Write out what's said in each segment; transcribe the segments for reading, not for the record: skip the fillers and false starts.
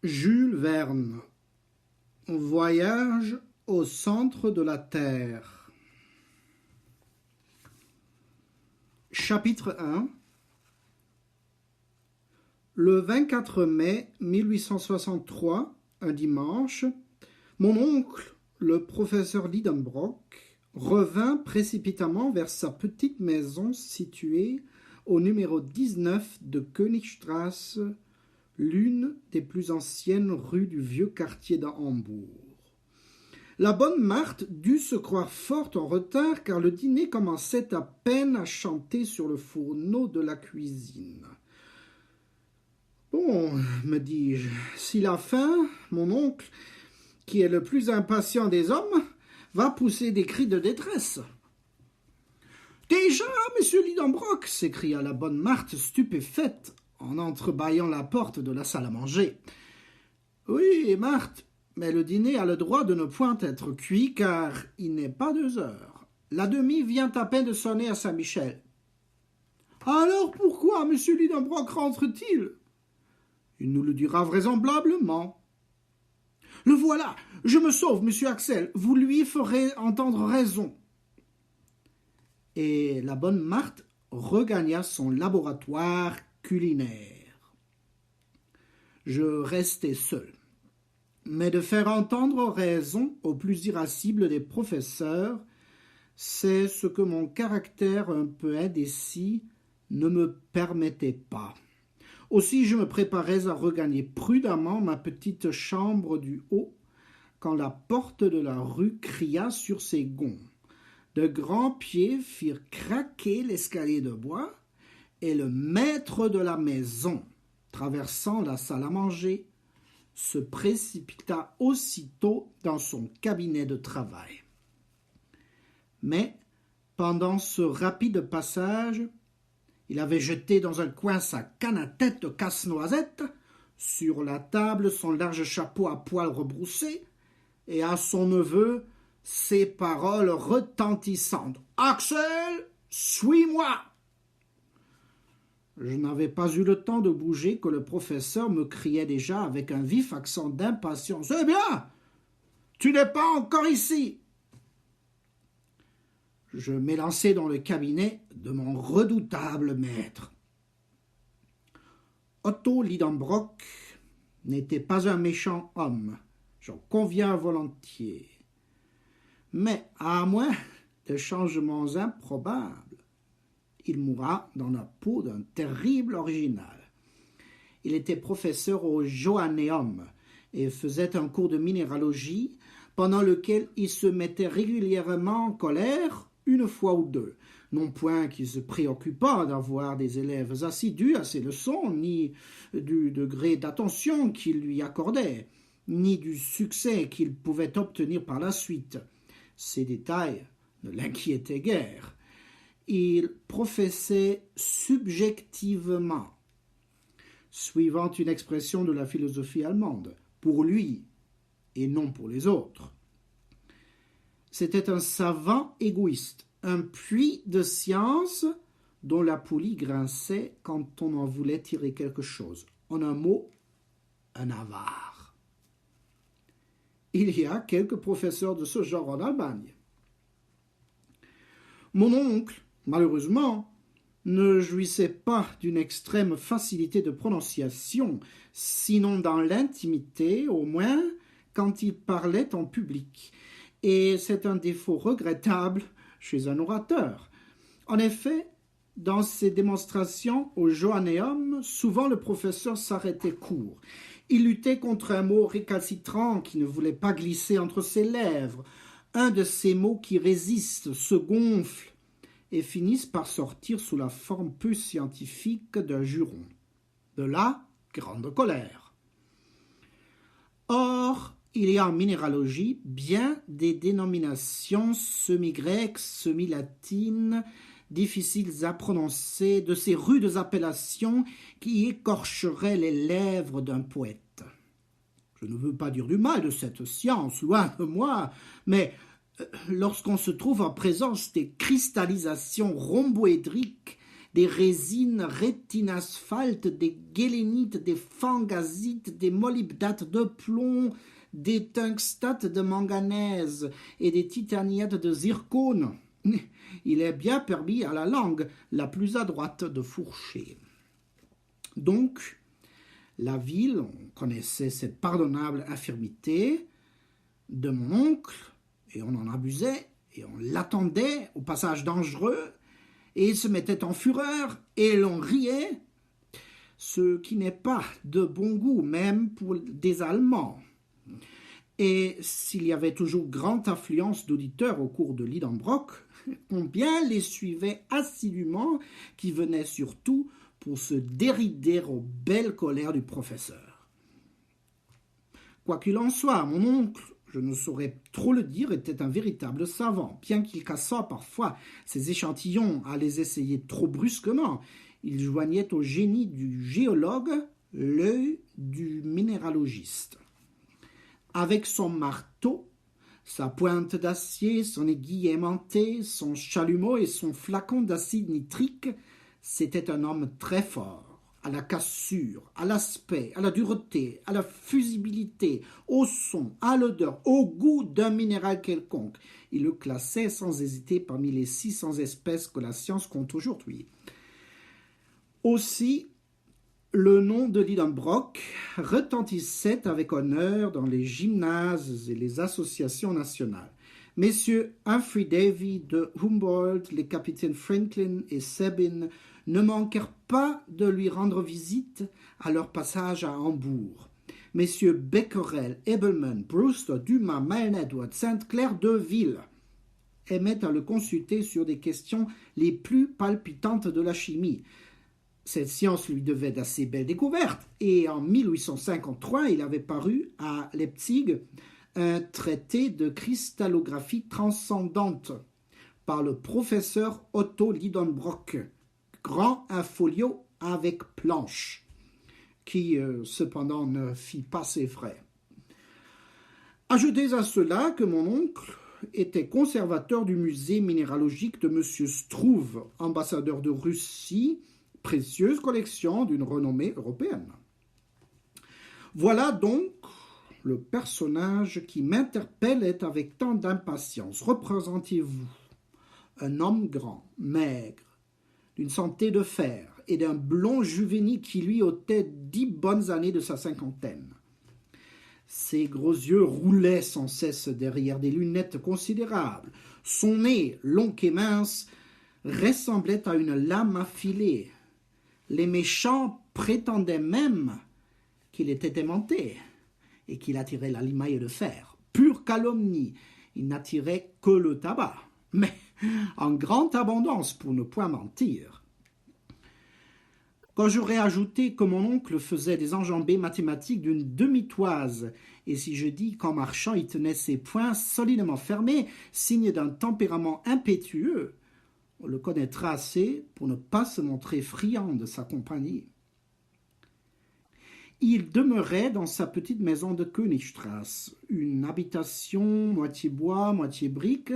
Jules Verne. Voyage au centre de la Terre. Chapitre 1. Le 24 mai 1863, un dimanche, mon oncle, le professeur Lidenbrock, revint précipitamment vers sa petite maison située au numéro 19 de Königstrasse, l'une des plus anciennes rues du vieux quartier de Hambourg. La bonne Marthe dut se croire fort en retard, car le dîner commençait à peine à chanter sur le fourneau de la cuisine. « Bon, me dis-je, s'il a faim, mon oncle, qui est le plus impatient des hommes, va pousser des cris de détresse. »« Déjà, monsieur Lidenbrock !» s'écria la bonne Marthe, stupéfaite, en entrebâillant la porte de la salle à manger. « Oui, Marthe, mais le dîner a le droit de ne point être cuit, car il n'est pas 2 heures. La demie vient à peine de sonner à Saint-Michel. »« Alors pourquoi monsieur Lidenbrock rentre-t-il ?»« Il nous le dira vraisemblablement. »« Le voilà, je me sauve, monsieur Axel, vous lui ferez entendre raison. » Et la bonne Marthe regagna son laboratoire culinaire. Je restai seul. Mais de faire entendre raison au plus irascible des professeurs, c'est ce que mon caractère un peu indécis ne me permettait pas. Aussi je me préparais à regagner prudemment ma petite chambre du haut, quand la porte de la rue cria sur ses gonds. De grands pieds firent craquer l'escalier de bois, et le maître de la maison, traversant la salle à manger, se précipita aussitôt dans son cabinet de travail. Mais, pendant ce rapide passage, il avait jeté dans un coin sa canne à tête de casse-noisette, sur la table son large chapeau à poils rebroussés, et à son neveu ces paroles retentissantes. « Axel, suis-moi !» Je n'avais pas eu le temps de bouger que le professeur me criait déjà avec un vif accent d'impatience. « Eh bien, tu n'es pas encore ici !» Je m'élançai dans le cabinet de mon redoutable maître. Otto Lidenbrock n'était pas un méchant homme, j'en conviens volontiers. Mais à moins de changements improbables, il mourra dans la peau d'un terrible original. Il était professeur au Johanneum et faisait un cours de minéralogie pendant lequel il se mettait régulièrement en colère 1 fois ou 2. Non point qu'il se préoccupât d'avoir des élèves assidus à ses leçons, ni du degré d'attention qu'il lui accordait, ni du succès qu'il pouvait obtenir par la suite. Ces détails ne l'inquiétaient guère. Il professait subjectivement, suivant une expression de la philosophie allemande, pour lui et non pour les autres. C'était un savant égoïste, un puits de science dont la poulie grinçait quand on en voulait tirer quelque chose. En un mot, un avare. Il y a quelques professeurs de ce genre en Allemagne. Mon oncle, malheureusement, ne jouissait pas d'une extrême facilité de prononciation, sinon dans l'intimité, au moins quand il parlait en public. Et c'est un défaut regrettable chez un orateur. En effet, dans ses démonstrations au Johanneum, souvent le professeur s'arrêtait court. Il luttait contre un mot récalcitrant qui ne voulait pas glisser entre ses lèvres. Un de ces mots qui résistent, se gonflent et finissent par sortir sous la forme peu scientifique d'un juron. De là, grande colère. Or, il y a en minéralogie bien des dénominations semi-grecques, semi-latines, difficiles à prononcer, de ces rudes appellations qui écorcheraient les lèvres d'un poète. Je ne veux pas dire du mal de cette science, loin de moi, mais lorsqu'on se trouve en présence des cristallisations rhomboédriques des résines rétinasphalte, des ghélénites, des fangasites, des molybdates de plomb, des tungstates de manganèse et des titaniates de zircone. Il est bien permis à la langue la plus adroite de fourcher. Donc, la ville, on connaissait cette pardonnable infirmité de mon oncle, et on en abusait, et on l'attendait au passage dangereux, et il se mettait en fureur, et l'on riait, ce qui n'est pas de bon goût, même pour des Allemands. Et s'il y avait toujours grande affluence d'auditeurs au cours de Lidenbrock, combien les suivaient assidûment, qui venaient surtout pour se dérider aux belles colères du professeur. Quoi qu'il en soit, mon oncle, je ne saurais trop le dire, était un véritable savant, bien qu'il cassât parfois ses échantillons à les essayer trop brusquement. Il joignait au génie du géologue l'œil du minéralogiste. Avec son marteau, sa pointe d'acier, son aiguille aimantée, son chalumeau et son flacon d'acide nitrique, c'était un homme très fort, à la cassure, à l'aspect, à la dureté, à la fusibilité, au son, à l'odeur, au goût d'un minéral quelconque. Il le classait sans hésiter parmi les 600 espèces que la science compte aujourd'hui. Aussi, le nom de Lidenbrock retentissait avec honneur dans les gymnases et les associations nationales. Messieurs Humphrey Davy de Humboldt, les capitaines Franklin et Sabine ne manquèrent pas de lui rendre visite à leur passage à Hambourg. Messieurs Becquerel, Ebelman, Brewster, Dumas, Milne Edward, Sainte-Claire de Ville aimaient à le consulter sur des questions les plus palpitantes de la chimie. Cette science lui devait d'assez belles découvertes, et en 1853, il avait paru à Leipzig un traité de cristallographie transcendante par le professeur Otto Lidenbrock, grand un folio avec planche, qui cependant ne fit pas ses frais. Ajoutez à cela que mon oncle était conservateur du musée minéralogique de M. Struve, ambassadeur de Russie, précieuse collection d'une renommée européenne. Voilà donc le personnage qui m'interpellait avec tant d'impatience. Représentez-vous un homme grand, maigre, d'une santé de fer et d'un blond juvénile qui lui ôtait 10 bonnes années de sa cinquantaine. Ses gros yeux roulaient sans cesse derrière des lunettes considérables. Son nez, long et mince, ressemblait à une lame affilée. Les méchants prétendaient même qu'il était aimanté et qu'il attirait la limaille de fer. Pure calomnie, il n'attirait que le tabac, mais en grande abondance pour ne point mentir. Quand j'aurais ajouté que mon oncle faisait des enjambées mathématiques d'une demi-toise, et si je dis qu'en marchant il tenait ses poings solidement fermés, signe d'un tempérament impétueux, on le connaîtra assez pour ne pas se montrer friand de sa compagnie. Il demeurait dans sa petite maison de Königstrasse, une habitation moitié bois, moitié brique,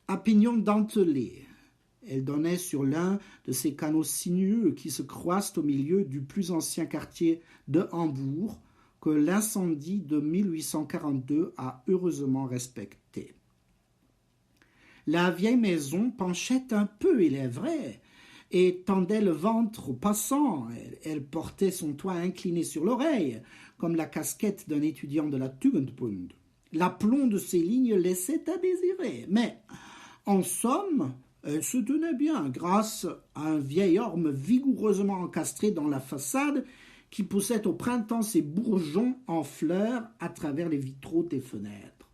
à pignon dentelé. Elle donnait sur l'un de ces canaux sinueux qui se croisent au milieu du plus ancien quartier de Hambourg, que l'incendie de 1842 a heureusement respecté. La vieille maison penchait un peu, il est vrai, et tendait le ventre aux passants. Elle portait son toit incliné sur l'oreille, comme la casquette d'un étudiant de la Tugendbund. L'aplomb de ses lignes laissait à désirer, mais, en somme, elle se tenait bien grâce à un vieil orme vigoureusement encastré dans la façade qui poussait au printemps ses bourgeons en fleurs à travers les vitraux des fenêtres.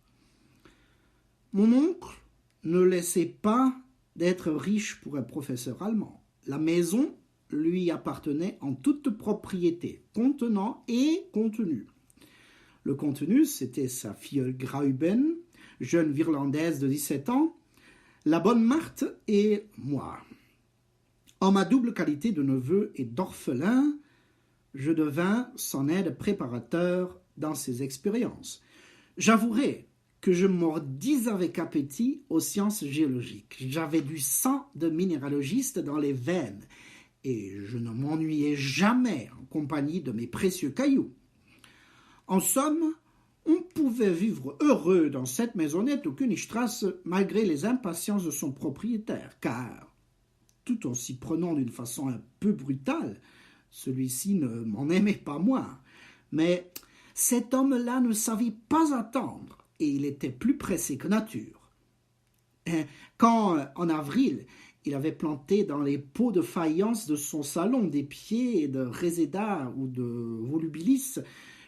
Mon oncle ne laissait pas d'être riche pour un professeur allemand. La maison lui appartenait en toute propriété, contenant et contenu. Le contenu, c'était sa filleule Grauben, jeune Virlandaise de 17 ans, la bonne Marthe et moi. En ma double qualité de neveu et d'orphelin, je devins son aide préparateur dans ses expériences. J'avouerai que je mordis avec appétit aux sciences géologiques. J'avais du sang de minéralogiste dans les veines, et je ne m'ennuyais jamais en compagnie de mes précieux cailloux. En somme, on pouvait vivre heureux dans cette maisonnette au Königstrasse malgré les impatiences de son propriétaire, car, tout en s'y prenant d'une façon un peu brutale, celui-ci ne m'en aimait pas moins. Mais cet homme-là ne savait pas attendre, et il était plus pressé que nature. Quand, en avril, il avait planté dans les pots de faïence de son salon des pieds de réséda ou de volubilis,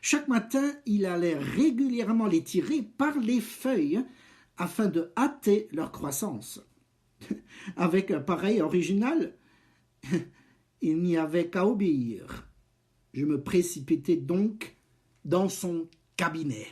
chaque matin, il allait régulièrement les tirer par les feuilles afin de hâter leur croissance. Avec un pareil original, il n'y avait qu'à obéir. Je me précipitai donc dans son cabinet.